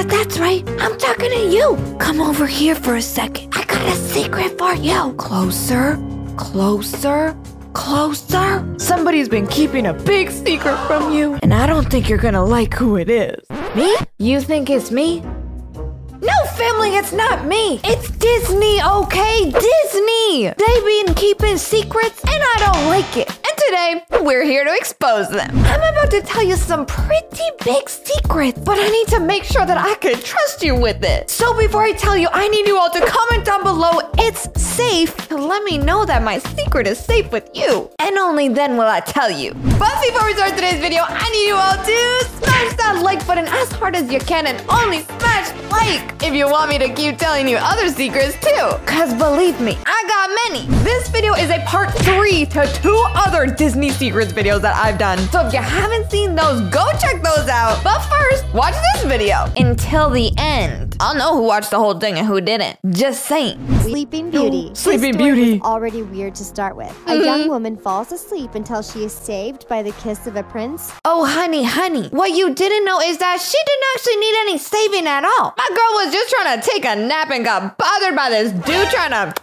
that's right. I'm talking to you. Come over here for a second. I got a secret for you. Closer, closer, closer. Somebody's been keeping a big secret from you, and I don't think you're gonna like who it is. Me? You think it's me? No, family, it's not me. It's Disney, okay? Disney! They've been keeping secrets, and I don't like it. And today, we're here to expose them. I'm about to tell you some pretty big secrets, but I need to make sure that I can trust you with it. So before I tell you, I need you all to comment down below, it's safe, to let me know that my secret is safe with you. And only then will I tell you. But before we start today's video, I need you all to smash that like button as hard as you can and only smash like if you want me to keep telling you other secrets too. Cause believe me, I got many. This video is a part 3 to 2 other Disney secrets videos that I've done. So if you haven't seen those, go check those out. But first, watch this video until the end. I'll know who watched the whole thing and who didn't. Just saying. Sleeping Beauty. Sleeping This story Beauty. was already weird to start with. A young woman falls asleep until she is saved by the kiss of a prince. Oh, honey, what you didn't know is that she didn't actually need any saving at all. My girl was just trying to take a nap and got bothered by this dude trying to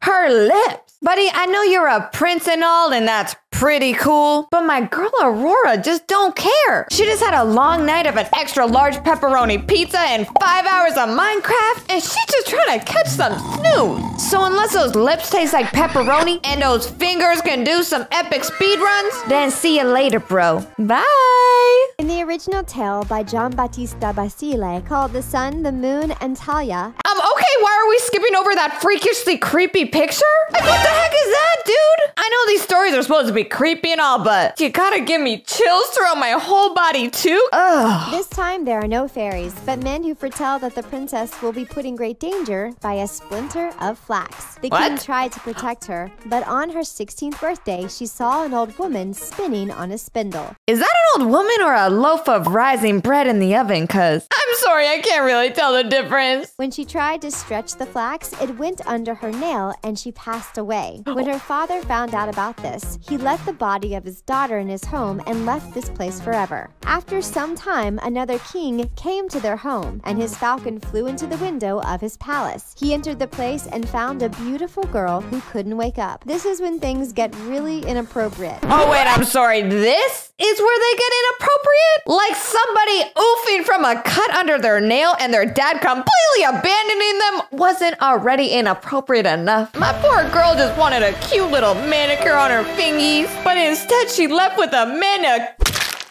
her lips. Buddy, I know you're a prince and all, and that's pretty cool, but my girl Aurora just don't care. She just had a long night of an extra large pepperoni pizza and 5 hours of Minecraft, and she's just trying to catch some snooze. So unless those lips taste like pepperoni and those fingers can do some epic speed runs, then see you later, bro. Bye. In the original tale by Giambattista Basile called The Sun, the Moon, and Talia. Okay, why are we skipping over that freakishly creepy picture? Like, what the heck is that, dude? I know these stories are supposed to be creepy and all, but you gotta give me chills throughout my whole body, too? Ugh. This time there are no fairies, but men who foretell that the princess will be put in great danger by a splinter of flax. The king tried to protect her, but on her 16th birthday, she saw an old woman spinning on a spindle. Is that an old woman or a loaf of rising bread in the oven? Cause I'm sorry, I can't really tell the difference. When she tried to stretch the flax, it went under her nail and she passed away. When her father found out about this, he left the body of his daughter in his home and left this place forever. After some time, another king came to their home, and his falcon flew into the window of his palace. He entered the place and found a beautiful girl who couldn't wake up. This is when things get really inappropriate. Oh wait, I'm sorry, this is where they get inappropriate? Like somebody oofing from a cut under their nail and their dad completely abandoning them wasn't already inappropriate enough. My poor girl just wanted a cute little manicure on her fingies, but instead she left with a man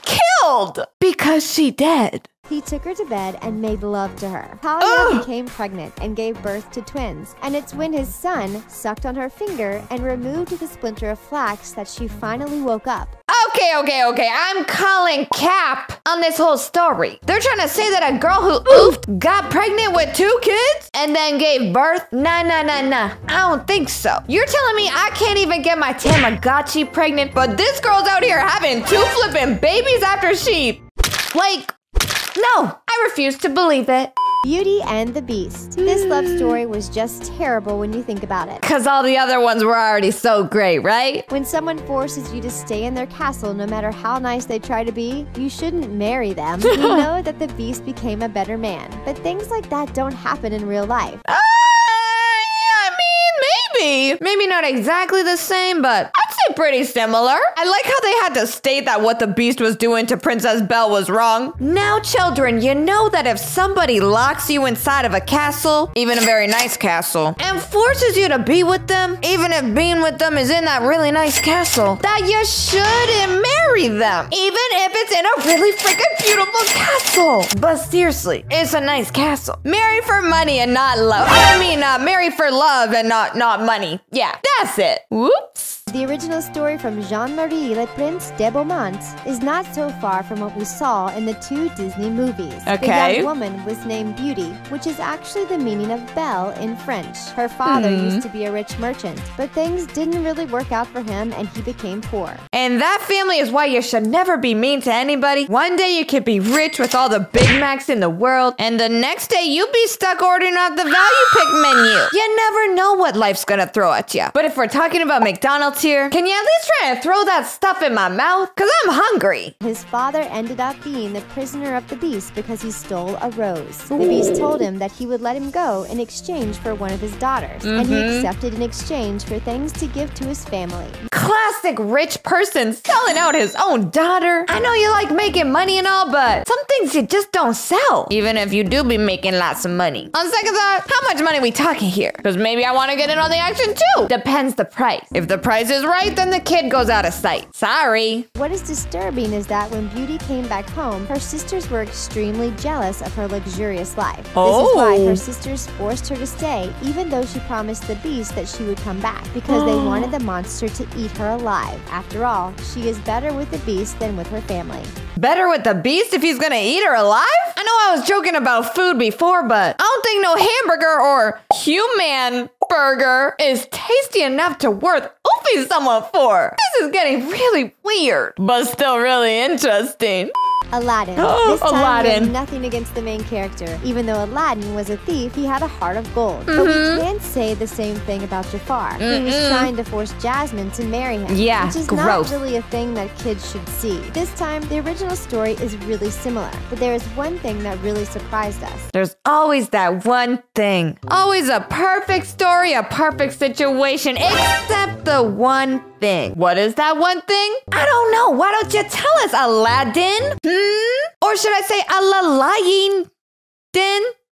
killed because she dead. He took her to bed and made love to her. Talia became pregnant and gave birth to twins. And it's when his son sucked on her finger and removed the splinter of flax that she finally woke up. Okay. I'm calling cap on this whole story. They're trying to say that a girl who oofed got pregnant with 2 kids and then gave birth? Nah. I don't think so. You're telling me I can't even get my Tamagotchi pregnant, but this girl's out here having 2 flipping babies after she... Like... No, I refuse to believe it. Beauty and the Beast. This love story was just terrible when you think about it. Cause all the other ones were already so great, right? When someone forces you to stay in their castle no matter how nice they try to be, you shouldn't marry them. You know that the Beast became a better man. But things like that don't happen in real life. Maybe not exactly the same, but I'd say pretty similar. I like how they had to state that what the Beast was doing to Princess Belle was wrong. Now, children, you know that if somebody locks you inside of a castle, even a very nice castle, and forces you to be with them, even if being with them is in that really nice castle, that you shouldn't marry them, even if it's in a really freaking beautiful castle. But seriously, it's a nice castle. Marry for money and not love. Marry for love and not money. Yeah, that's it. Whoops. The original story from Jean-Marie Le Prince de Beaumont is not so far from what we saw in the 2 Disney movies. Okay. The young woman was named Beauty, which is actually the meaning of belle in French. Her father used to be a rich merchant, but things didn't really work out for him and he became poor. And that family is why you should never be mean to anybody. One day you could be rich with all the Big Macs in the world, and the next day you'll be stuck ordering off the value pick menu. You never know what life's gonna throw at you. But if we're talking about McDonald's here? Can you at least try and throw that stuff in my mouth? Cause I'm hungry. His father ended up being the prisoner of the beast because he stole a rose. The beast told him that he would let him go in exchange for one of his daughters, and he accepted in exchange for things to give to his family. Classic rich person selling out his own daughter. I know you like making money and all, but some things you just don't sell. Even if you do be making lots of money. On second thought, how much money we talking here? Because maybe I want to get in on the action too. Depends the price. If the price is right, then the kid goes out of sight. Sorry. What is disturbing is that when Beauty came back home, her sisters were extremely jealous of her luxurious life. This is why her sisters forced her to stay, even though she promised the beast that she would come back, because they wanted the monster to eat her alive. After all, she is better with the beast than with her family. Better with the beast if he's gonna eat her alive? I know I was joking about food before, but I don't think no hamburger or human burger is tasty enough to worth oofing someone for. This is getting really weird, but still really interesting. Aladdin. This time we have nothing against the main character. Even though Aladdin was a thief, he had a heart of gold. But we can't say the same thing about Jafar. He was trying to force Jasmine to marry him. Yeah, which is not really a thing that kids should see. This time, the original story is really similar. But there is one thing that really surprised us. There's always that one thing. Always a perfect story, a perfect situation, except the one thing. What is that one thing? I don't know. Why don't you tell us, Aladdin? Or should I say Aladdin?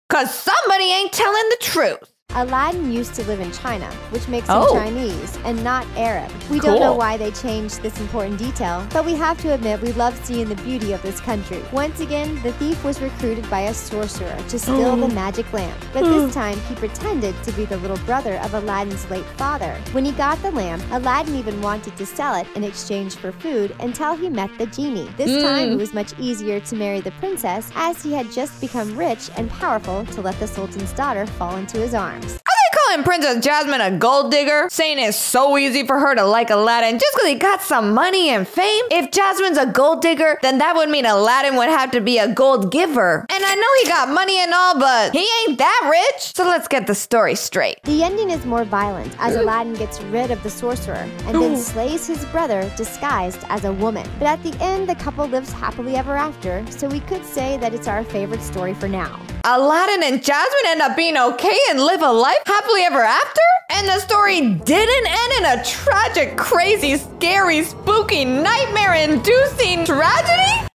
Cause somebody ain't telling the truth. Aladdin used to live in China, which makes him Chinese and not Arab. We don't know why they changed this important detail, but we have to admit we love seeing the beauty of this country. Once again, the thief was recruited by a sorcerer to steal the magic lamp, but this time he pretended to be the little brother of Aladdin's late father. When he got the lamp, Aladdin even wanted to sell it in exchange for food until he met the genie. This time it was much easier to marry the princess, as he had just become rich and powerful to let the Sultan's daughter fall into his arms. Are they calling Princess Jasmine a gold digger? Saying it's so easy for her to like Aladdin just because he got some money and fame? If Jasmine's a gold digger, then that would mean Aladdin would have to be a gold giver. And I know he got money and all, but he ain't that rich. So let's get the story straight. The ending is more violent, as Aladdin gets rid of the sorcerer and then slays his brother disguised as a woman. But at the end, the couple lives happily ever after, so we could say that it's our favorite story for now. Aladdin and Jasmine end up being okay and live a life happily ever after? And the story didn't end in a tragic, crazy, scary, spooky, nightmare-inducing tragedy?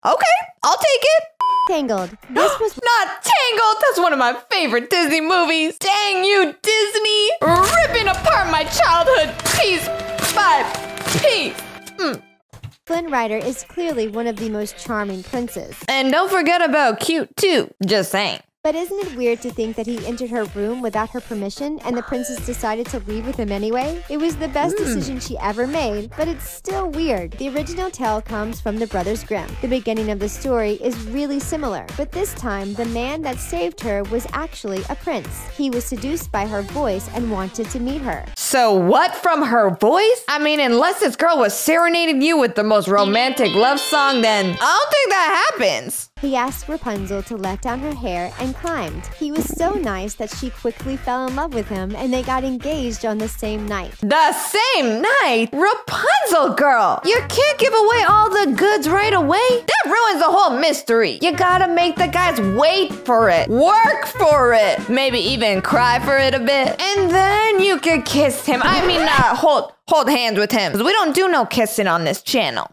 Okay, I'll take it. Tangled. This was not Tangled. That's one of my favorite Disney movies. Dang you, Disney. Ripping apart my childhood piece by piece. Flynn Rider is clearly one of the most charming princes. And don't forget about cute too. Just saying. But isn't it weird to think that he entered her room without her permission and the princess decided to leave with him anyway? It was the best decision she ever made, but it's still weird. The original tale comes from the Brothers Grimm. The beginning of the story is really similar, but this time the man that saved her was actually a prince. He was seduced by her voice and wanted to meet her. So what from her voice? I mean, unless this girl was serenading you with the most romantic love song, then I don't think that happens. He asked Rapunzel to let down her hair and climbed. He was so nice that she quickly fell in love with him and they got engaged on the same night. The same night? Rapunzel girl! You can't give away all the goods right away. That ruins the whole mystery. You gotta make the guys wait for it, work for it, maybe even cry for it a bit, and then you could kiss him. I mean, hold hands with him, because we don't do no kissing on this channel.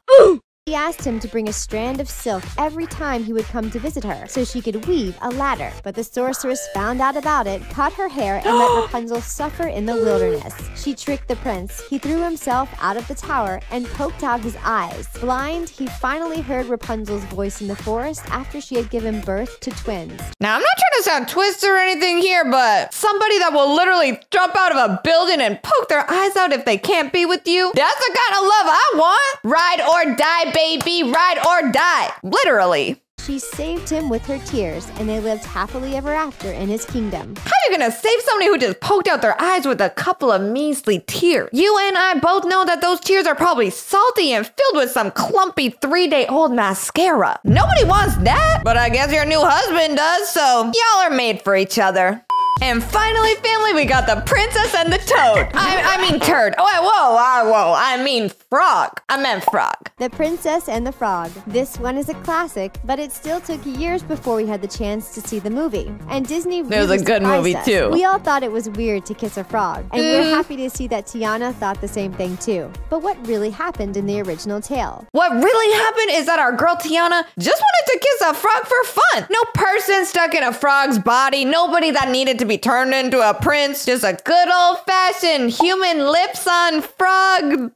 He asked him to bring a strand of silk every time he would come to visit her, so she could weave a ladder. But the sorceress found out about it, cut her hair, and let Rapunzel suffer in the wilderness. She tricked the prince. He threw himself out of the tower and poked out his eyes. Blind, he finally heard Rapunzel's voice in the forest after she had given birth to twins. Now, I'm not trying to sound twisted or anything here, but somebody that will literally jump out of a building and poke their eyes out if they can't be with you, that's the kind of love I want. Ride or die, baby, ride or die. Literally. She saved him with her tears, and they lived happily ever after in his kingdom. How are you gonna save somebody who just poked out their eyes with a couple of measly tears? You and I both know that those tears are probably salty and filled with some clumpy 3-day-old mascara. Nobody wants that, but I guess your new husband does, so y'all are made for each other. And finally, family, we got the princess and the toad. I mean turd. Whoa. I mean frog. I meant frog. The Princess and the Frog. This one is a classic, but it still took years before we had the chance to see the movie. And Disney really It was a good movie, us. too. We all thought it was weird to kiss a frog, and we're happy to see that Tiana thought the same thing too. But what really happened in the original tale? What really happened is that our girl Tiana just wanted to kiss a frog for fun. No person stuck in a frog's body. Nobody that needed to be turned into a prince. Just a good old-fashioned human lips on frog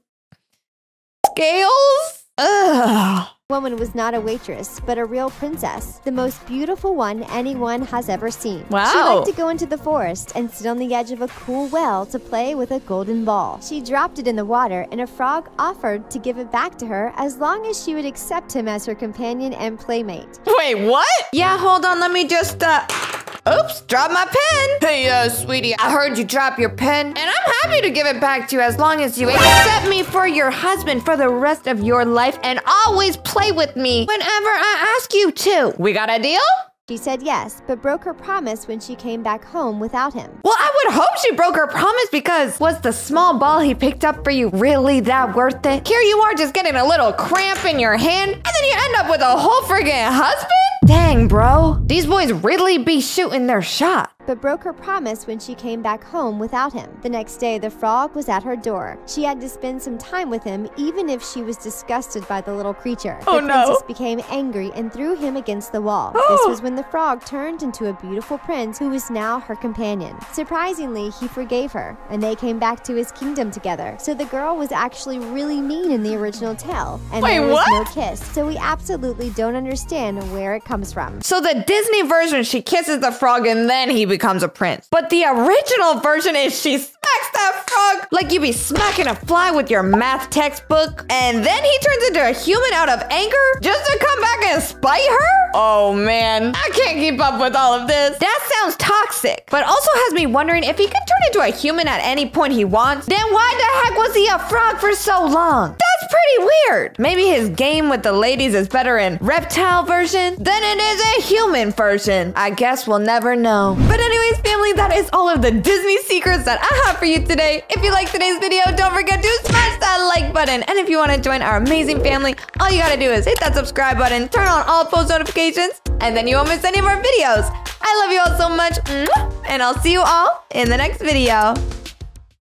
scales. Ugh. Woman was not a waitress, but a real princess. The most beautiful one anyone has ever seen. Wow. She liked to go into the forest and sit on the edge of a cool well to play with a golden ball. She dropped it in the water, and a frog offered to give it back to her as long as she would accept him as her companion and playmate. Wait, what? Yeah, hold on. Let me just, oops, drop my pen. Hey, sweetie, I heard you drop your pen, and I'm happy to give it back to you as long as you accept me for your husband for the rest of your life and always play with me whenever I ask you to. We got a deal? She said yes, but broke her promise when she came back home without him. Well, I would hope she broke her promise, because was the small ball he picked up for you really that worth it? Here you are just getting a little cramp in your hand, and then you end up with a whole friggin' husband? Dang, bro. These boys really be shooting their shot. But broke her promise when she came back home without him. The next day, the frog was at her door. She had to spend some time with him, even if she was disgusted by the little creature. Oh, the no. princess became angry and threw him against the wall. This was when the frog turned into a beautiful prince who was now her companion. Surprisingly, he forgave her, and they came back to his kingdom together. So the girl was actually really mean in the original tale, and Wait, there was what? no kiss. So we absolutely don't understand where it comes from. So the Disney version, she kisses the frog and then he becomes a prince. But the original version is she smacks that frog like you be smacking a fly with your math textbook, and then he turns into a human out of anger just to come back and spite her? Oh man, I can't keep up with all of this. That sounds toxic, but also has me wondering if he could turn into a human at any point he wants, then why the heck was he a frog for so long? That's pretty weird. Maybe his game with the ladies is better in reptile version than it is a human version. I guess we'll never know. But anyways, family, that is all of the Disney secrets that I have for you today. If you liked today's video, don't forget to smash that like button. And if you want to join our amazing family, all you gotta do is hit that subscribe button, turn on all post notifications, and then you won't miss any more videos. I love you all so much, and I'll see you all in the next video.